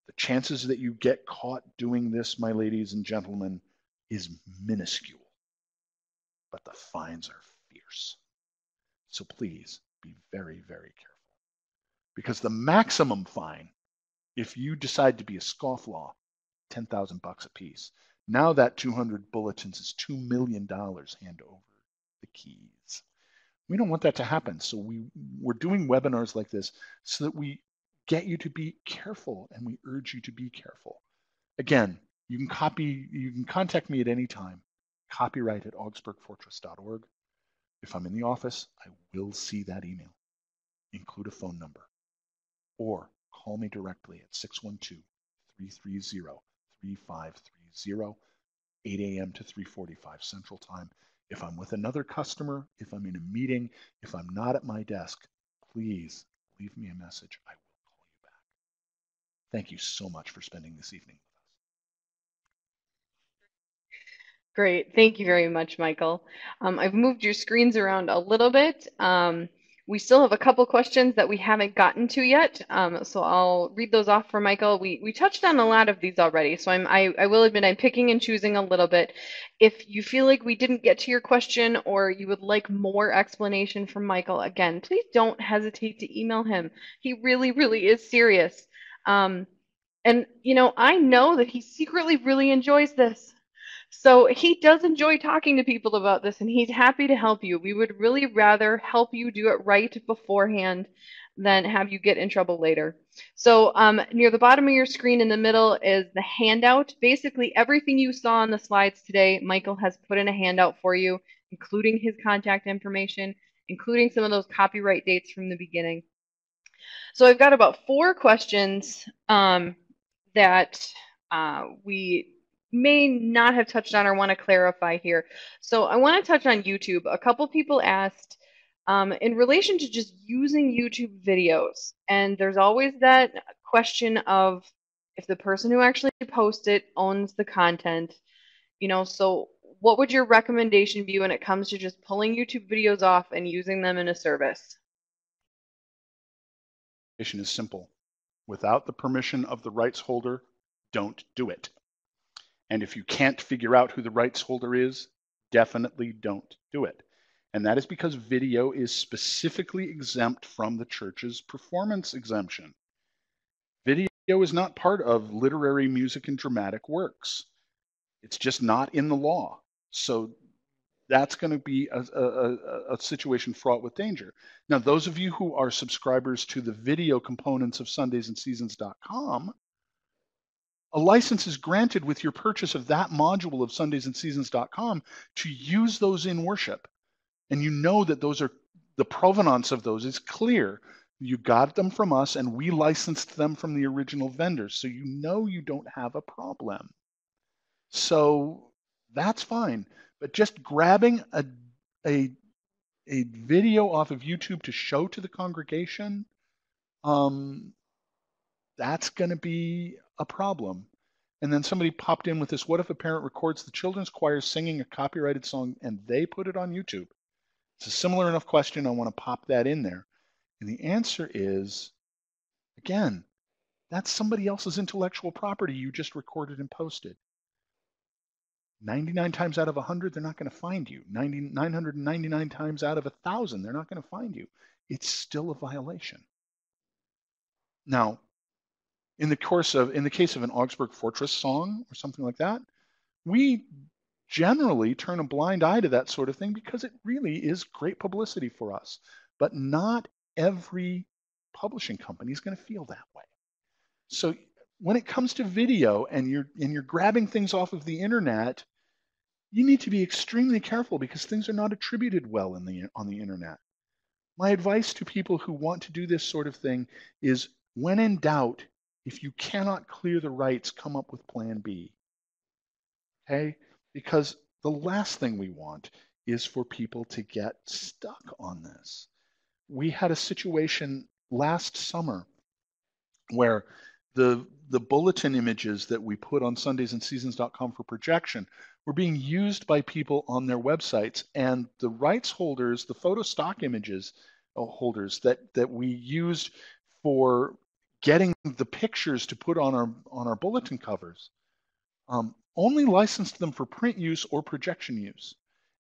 The chances that you get caught doing this, my ladies and gentlemen, is minuscule, but the fines are fierce. So please be very, very careful, because the maximum fine, if you decide to be a scofflaw, $10,000 a piece. Now that 200 bulletins is $2 million hand over the keys. We don't want that to happen. So we're doing webinars like this so that we get you to be careful, and we urge you to be careful. Again, you can contact me at any time, copyright@augsburgfortress.org. If I'm in the office, I will see that email. Include a phone number, or call me directly at 612-330-3530, 8 a.m. to 3:45 Central Time. If I'm with another customer, if I'm in a meeting, if I'm not at my desk, please leave me a message. I will call you back. Thank you so much for spending this evening with us. Great. Thank you very much, Michael. I've moved your screens around a little bit. We still have a couple questions that we haven't gotten to yet, so I'll read those off for Michael. We touched on a lot of these already, so I will admit I'm picking and choosing a little bit. If you feel like we didn't get to your question or you would like more explanation from Michael, again, please don't hesitate to email him. He really, really is serious. And, I know that he secretly really enjoys this. So he does enjoy talking to people about this, and he's happy to help you. We would really rather help you do it right beforehand than have you get in trouble later. So near the bottom of your screen in the middle is the handout. Basically, everything you saw on the slides today, Michael has put in a handout for you, including his contact information, including some of those copyright dates from the beginning. So I've got about 4 questions that we may not have touched on or want to clarify here. So I want to touch on YouTube. A couple people asked in relation to just using YouTube videos, and there's always that question of if the person who actually posts it owns the content, so what would your recommendation be when it comes to just pulling YouTube videos off and using them in a service? Is simple. Without the permission of the rights holder, don't do it. And if you can't figure out who the rights holder is, definitely don't do it. And that is because video is specifically exempt from the church's performance exemption. Video is not part of literary, music, and dramatic works. It's just not in the law. So that's going to be a situation fraught with danger. Now, those of you who are subscribers to the video components of sundaysandseasons.com, a license is granted with your purchase of that module of sundaysandseasons.com to use those in worship. And you know that those are, the provenance of those is clear. You got them from us and we licensed them from the original vendors. So you know you don't have a problem. So that's fine. But just grabbing a video off of YouTube to show to the congregation, that's going to be a problem. And then somebody popped in with this, what if a parent records the children's choir singing a copyrighted song and they put it on YouTube? It's a similar enough question. I want to pop that in there. And the answer is, again, that's somebody else's intellectual property you just recorded and posted. 99 times out of 100, they're not going to find you. 999 times out of 1,000, they're not going to find you. It's still a violation. Now, in the case of an Augsburg Fortress song or something like that, we generally turn a blind eye to that sort of thing because it really is great publicity for us. But not every publishing company is going to feel that way. So when it comes to video and you're grabbing things off of the internet, you need to be extremely careful because things are not attributed well on the internet. My advice to people who want to do this sort of thing is, when in doubt, if you cannot clear the rights, come up with plan B. Okay? Because the last thing we want is for people to get stuck on this. We had a situation last summer where the bulletin images that we put on sundaysandseasons.com for projection were being used by people on their websites, and the rights holders, the photo stock images holders that we used for getting the pictures to put on our bulletin covers, only licensed them for print use or projection use.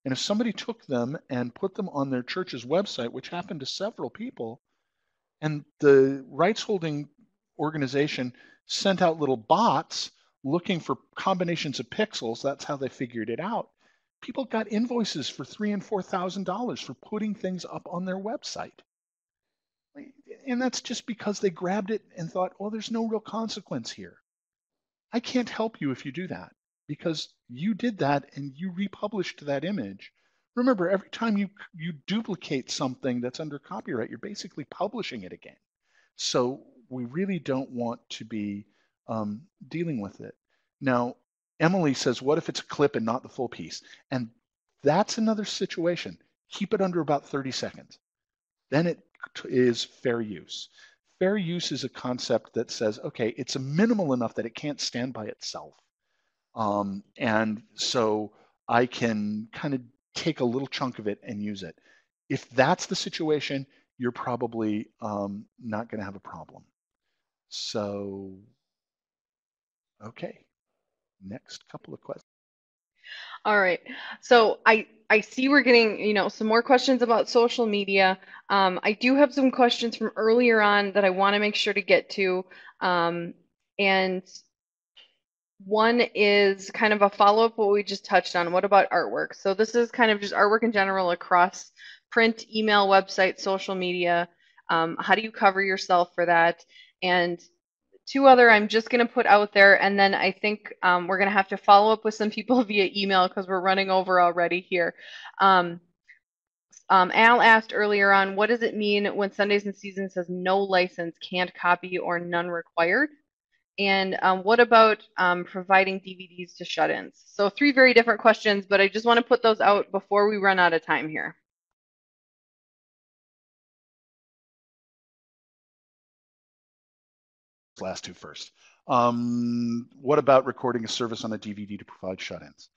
And if somebody took them and put them on their church's website, which happened to several people, and the rights holding organization sent out little bots looking for combinations of pixels, that's how they figured it out. People got invoices for $3,000 and $4,000 for putting things up on their website. And that's just because they grabbed it and thought, well, there's no real consequence here. I can't help you if you do that because you did that and you republished that image. Remember, every time you duplicate something that's under copyright, you're basically publishing it again. So we really don't want to be dealing with it. Now, Emily says, what if it's a clip and not the full piece? And that's another situation. Keep it under about 30 seconds. Then it is fair use. Fair use is a concept that says, okay, it's a minimal enough that it can't stand by itself. And so I can kind of take a little chunk of it and use it. If that's the situation, you're probably not going to have a problem. So, okay, next couple of questions. All right. So I see we're getting, some more questions about social media. I do have some questions from earlier on that I want to make sure to get to. And one is kind of a follow-up what we just touched on. What about artwork? So this is kind of just artwork in general across print, email, website, social media. How do you cover yourself for that? And two other I'm just going to put out there, and then I think we're going to have to follow up with some people via email because we're running over already here. Al asked earlier on, what does it mean when Sundays and Seasons says no license, can't copy, or none required? And what about providing DVDs to shut-ins? So 3 very different questions, but I just want to put those out before we run out of time here. Last two first. What about recording a service on a DVD to provide shut-ins?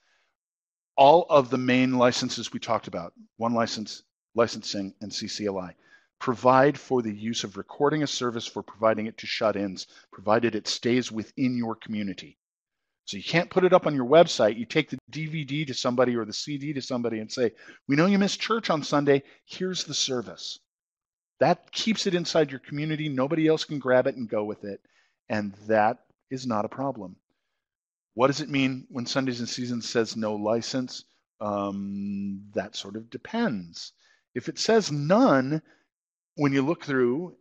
all of the main licenses we talked about, one license, licensing, and CCLI, provide for the use of recording a service for providing it to shut-ins, provided it stays within your community. So you can't put it up on your website. You take the DVD to somebody or the CD to somebody and say, we know you missed church on Sunday. Here's the service. That keeps it inside your community. Nobody else can grab it and go with it. And that is not a problem. What does it mean when Sundays in Season says no license? That sort of depends. If it says none, when you look through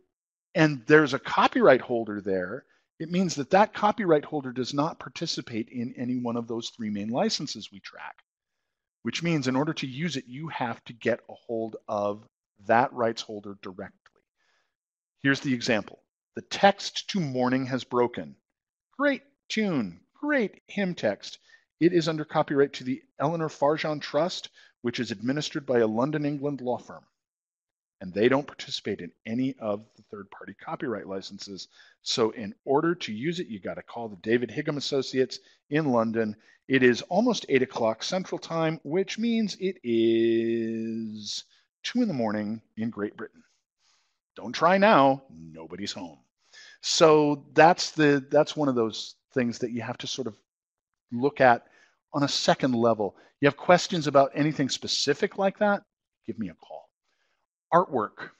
and there's a copyright holder there, it means that that copyright holder does not participate in any one of those three main licenses we track, which means in order to use it, you have to get a hold of that rights holder directly. Here's the example. The text to Morning Has Broken. Great tune, great hymn text. It is under copyright to the Eleanor Farjeon Trust, which is administered by a London, England law firm. And they don't participate in any of the third-party copyright licenses. So in order to use it, you got to call the David Higham Associates in London. It is almost 8 o'clock Central Time, which means it is 2 in the morning in Great Britain. Don't try now, nobody's home. So that's one of those things that you have to sort of look at on a second level. You have questions about anything specific like that, give me a call. Artwork.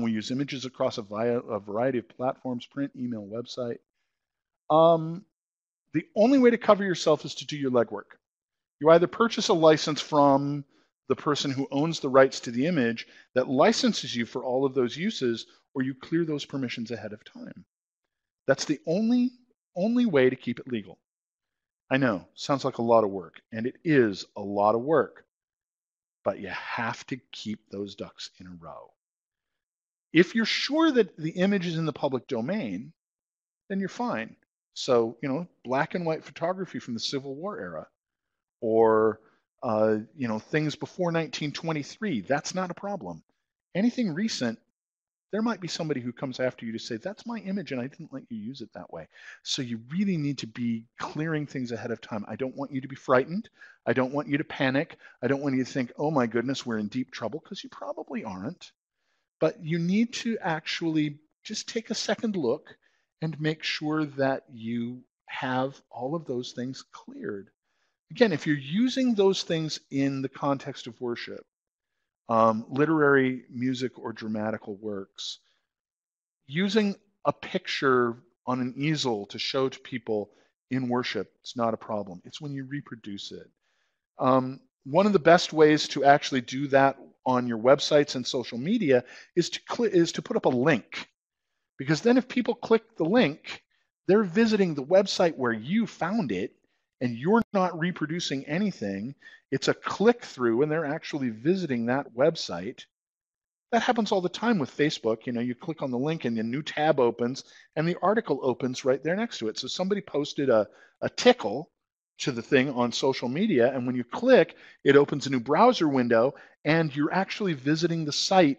We use images across a variety of platforms, print, email, website. The only way to cover yourself is to do your legwork. You either purchase a license from the person who owns the rights to the image that licenses you for all of those uses, or you clear those permissions ahead of time. That's the only way to keep it legal. I know, sounds like a lot of work, and it is a lot of work. But you have to keep those ducks in a row. If you're sure that the image is in the public domain, then you're fine. So, black and white photography from the Civil War era, or, things before 1923, that's not a problem. Anything recent, there might be somebody who comes after you to say, that's my image and I didn't let you use it that way. So you really need to be clearing things ahead of time. I don't want you to be frightened. I don't want you to panic. I don't want you to think, oh my goodness, we're in deep trouble, because you probably aren't. But you need to actually just take a second look and make sure that you have all of those things cleared. Again, if you're using those things in the context of worship, literary, music, or dramatical works, using a picture on an easel to show to people in worship is not a problem. It's when you reproduce it. One of the best ways to actually do that on your websites and social media is to put up a link, because then if people click the link, they're visiting the website where you found it, and you're not reproducing anything. It's a click through and they're actually visiting that website. That happens all the time with Facebook. You click on the link and a new tab opens and the article opens right there next to it. So somebody posted a tickle to the thing on social media, and when you click, it opens a new browser window and you're actually visiting the site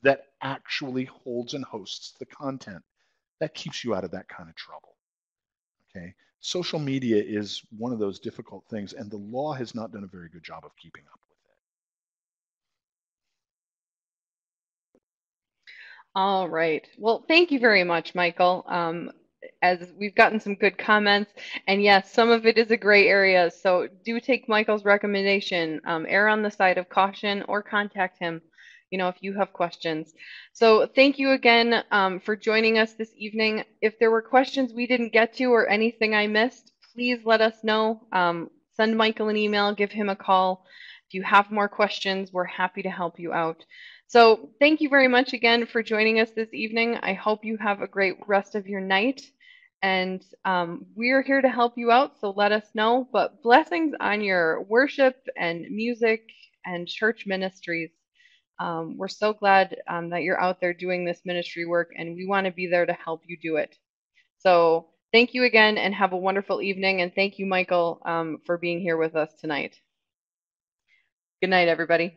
that actually holds and hosts the content. That keeps you out of that kind of trouble. Okay. Social media is one of those difficult things, and the law has not done a very good job of keeping up with it. All right. Well, thank you very much, Michael. As we've gotten some good comments, and yes, some of it is a gray area, so do take Michael's recommendation. Err on the side of caution or contact him, if you have questions. So thank you again for joining us this evening. If there were questions we didn't get to or anything I missed, please let us know. Send Michael an email, give him a call. If you have more questions, we're happy to help you out. So thank you very much again for joining us this evening. I hope you have a great rest of your night. And we're here to help you out, so let us know. But blessings on your worship and music and church ministries. We're so glad that you're out there doing this ministry work, and we want to be there to help you do it. So thank you again, and have a wonderful evening. And thank you, Michael, for being here with us tonight. Good night, everybody.